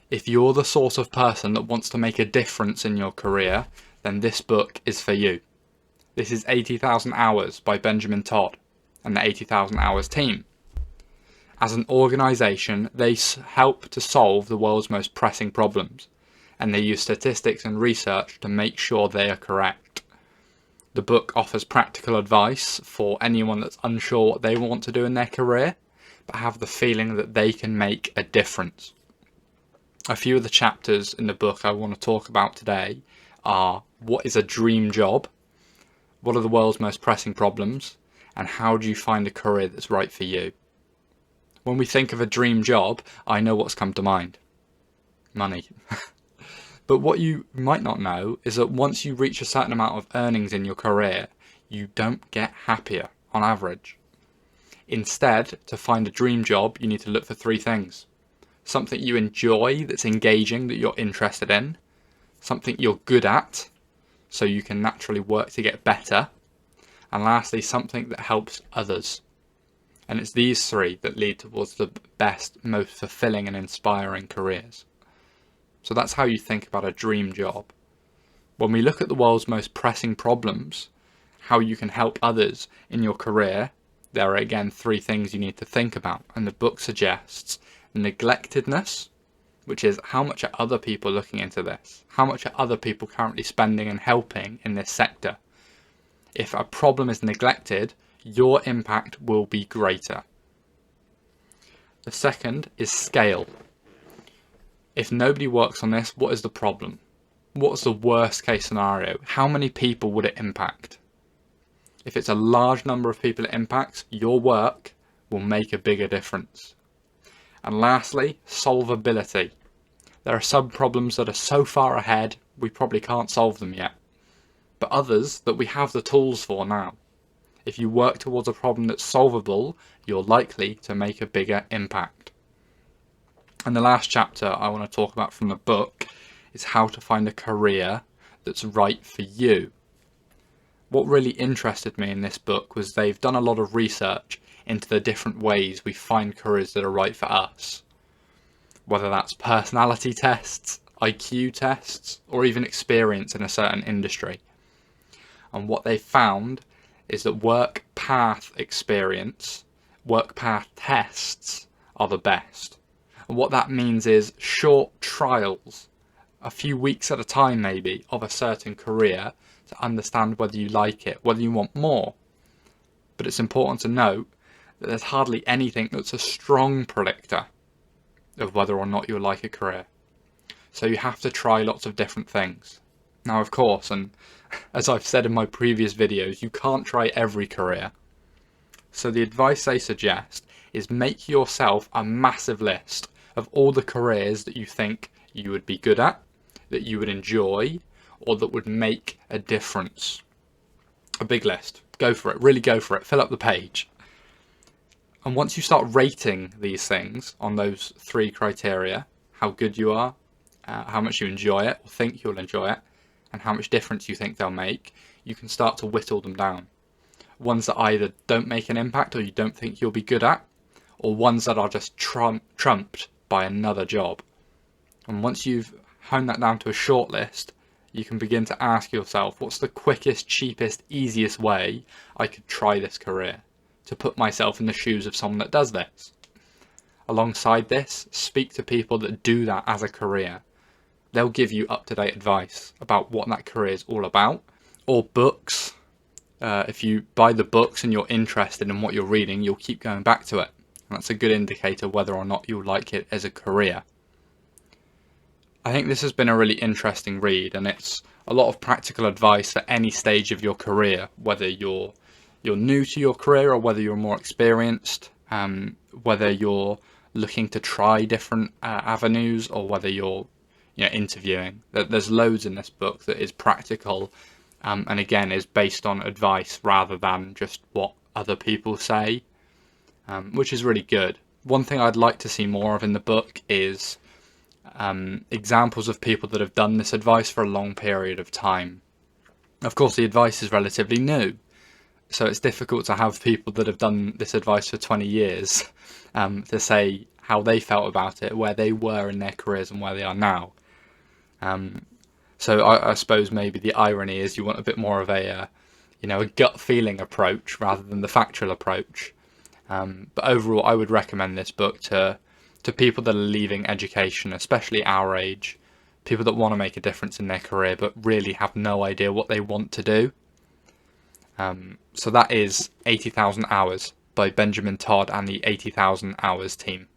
If you're the sort of person that wants to make a difference in your career, then this book is for you. This is 80,000 Hours by Benjamin Todd and the 80,000 Hours team. As an organisation, they help to solve the world's most pressing problems, and they use statistics and research to make sure they are correct. The book offers practical advice for anyone that's unsure what they want to do in their career, but have the feeling that they can make a difference. A few of the chapters in the book I want to talk about today are: what is a dream job? What are the world's most pressing problems? And how do you find a career that's right for you? When we think of a dream job, I know what's come to mind. Money. But what you might not know is that once you reach a certain amount of earnings in your career, you don't get happier on average. Instead, to find a dream job, you need to look for three things. Something you enjoy that's engaging, that you're interested in. Something you're good at, so you can naturally work to get better. And lastly, something that helps others. And it's these three that lead towards the best, most fulfilling and inspiring careers. So that's how you think about a dream job. When we look at the world's most pressing problems, how you can help others in your career, there are again three things you need to think about. And the book suggests neglectedness, which is how much are other people looking into this? How much are other people currently spending and helping in this sector? If a problem is neglected, your impact will be greater. The second is scale. If nobody works on this, what is the problem? What's the worst case scenario? How many people would it impact? If it's a large number of people it impacts, your work will make a bigger difference. And lastly, solvability. There are some problems that are so far ahead, we probably can't solve them yet. But others that we have the tools for now. If you work towards a problem that's solvable, you're likely to make a bigger impact. And the last chapter I want to talk about from the book is how to find a career that's right for you. What really interested me in this book was they've done a lot of research into the different ways we find careers that are right for us. Whether that's personality tests, IQ tests, or even experience in a certain industry. And what they found is that work path tests are the best. And what that means is short trials, a few weeks at a time maybe, of a certain career to understand whether you like it, whether you want more. But it's important to note that there's hardly anything that's a strong predictor of whether or not you'll like a career. So you have to try lots of different things. Now, of course, and as I've said in my previous videos, you can't try every career. So the advice they suggest is make yourself a massive list of all the careers that you think you would be good at, that you would enjoy, or that would make a difference. A big list. Go for it. Really go for it. Fill up the page. And once you start rating these things on those three criteria, how good you are, how much you enjoy it or think you'll enjoy it, and how much difference you think they'll make, you can start to whittle them down. Ones that either don't make an impact or you don't think you'll be good at, or ones that are just trumped by another job. And once you've honed that down to a short list, you can begin to ask yourself, what's the quickest, cheapest, easiest way I could try this career, to put myself in the shoes of someone that does this? Alongside this, speak to people that do that as a career. They'll give you up-to-date advice about what that career is all about, or books. If you buy the books and you're interested in what you're reading, you'll keep going back to it. And that's a good indicator whether or not you'll like it as a career. I think this has been a really interesting read, and it's a lot of practical advice for any stage of your career, whether you're new to your career or whether you're more experienced, whether you're looking to try different avenues or whether you're interviewing. There's loads in this book that is practical and again is based on advice rather than just what other people say, which is really good. One thing I'd like to see more of in the book is examples of people that have done this advice for a long period of time. Of course, the advice is relatively new, so it's difficult to have people that have done this advice for 20 years to say how they felt about it, where they were in their careers and where they are now. So I suppose maybe the irony is you want a bit more of a gut feeling approach rather than the factual approach. But overall, I would recommend this book to people that are leaving education, especially our age, people that want to make a difference in their career but really have no idea what they want to do. So that is 80,000 Hours by Benjamin Todd and the 80,000 Hours team.